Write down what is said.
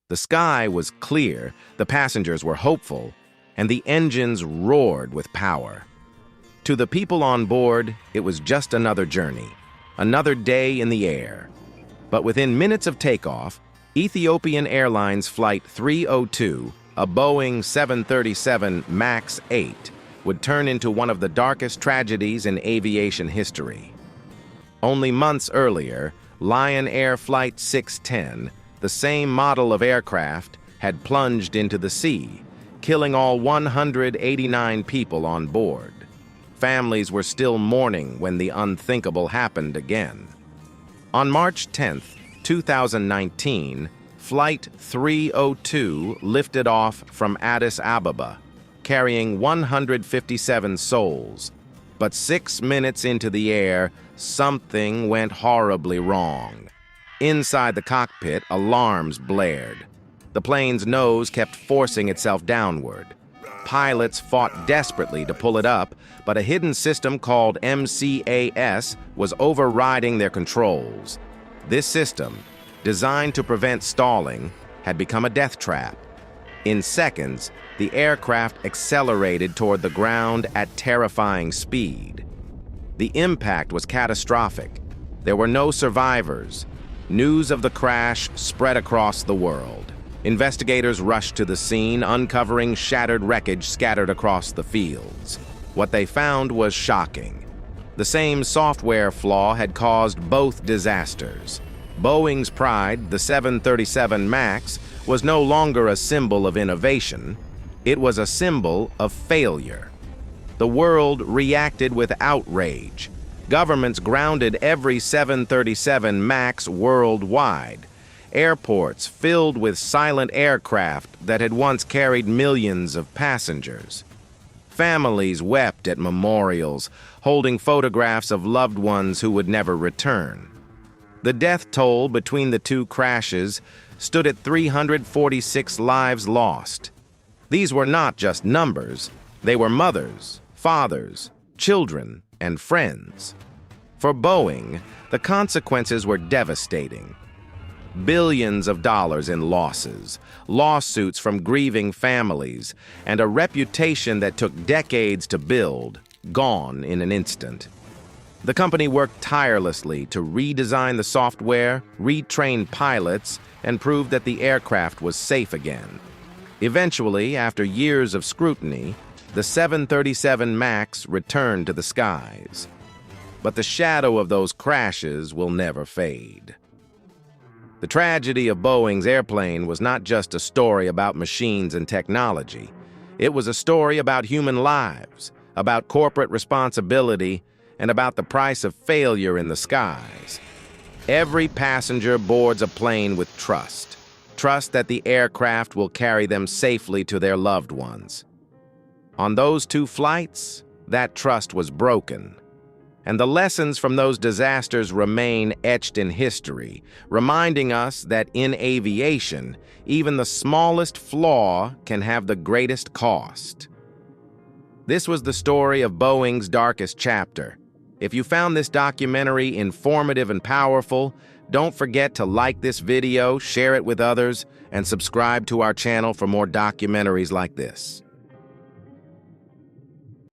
The sky was clear, the passengers were hopeful, and the engines roared with power. To the people on board, it was just another journey, another day in the air. But within minutes of takeoff, Ethiopian Airlines Flight 302, a Boeing 737 MAX 8, would turn into one of the darkest tragedies in aviation history. Only months earlier, Lion Air Flight 610, the same model of aircraft, had plunged into the sea, killing all 189 people on board. Families were still mourning when the unthinkable happened again. On March 10, 2019, Flight 302 lifted off from Addis Ababa, carrying 157 souls. But 6 minutes into the air, something went horribly wrong. Inside the cockpit, alarms blared. The plane's nose kept forcing itself downward. Pilots fought desperately to pull it up, but a hidden system called MCAS was overriding their controls. This system, designed to prevent stalling, had become a death trap. In seconds, the aircraft accelerated toward the ground at terrifying speed. The impact was catastrophic. There were no survivors. News of the crash spread across the world. Investigators rushed to the scene, uncovering shattered wreckage scattered across the fields. What they found was shocking. The same software flaw had caused both disasters. Boeing's pride, the 737 MAX, was no longer a symbol of innovation. It was a symbol of failure. The world reacted with outrage. Governments grounded every 737 MAX worldwide. Airports filled with silent aircraft that had once carried millions of passengers. Families wept at memorials, holding photographs of loved ones who would never return. The death toll between the two crashes stood at 346 lives lost. These were not just numbers. They were mothers, fathers, children, and friends. For Boeing, the consequences were devastating. Billions of dollars in losses, lawsuits from grieving families, and a reputation that took decades to build, gone in an instant. The company worked tirelessly to redesign the software, retrain pilots, and prove that the aircraft was safe again. Eventually, after years of scrutiny, the 737 MAX returned to the skies. But the shadow of those crashes will never fade. The tragedy of Boeing's airplane was not just a story about machines and technology. It was a story about human lives, about corporate responsibility, and about the price of failure in the skies. Every passenger boards a plane with trust that the aircraft will carry them safely to their loved ones. On those two flights, that trust was broken. And the lessons from those disasters remain etched in history, reminding us that in aviation, even the smallest flaw can have the greatest cost. This was the story of Boeing's darkest chapter. If you found this documentary informative and powerful, don't forget to like this video, share it with others, and subscribe to our channel for more documentaries like this.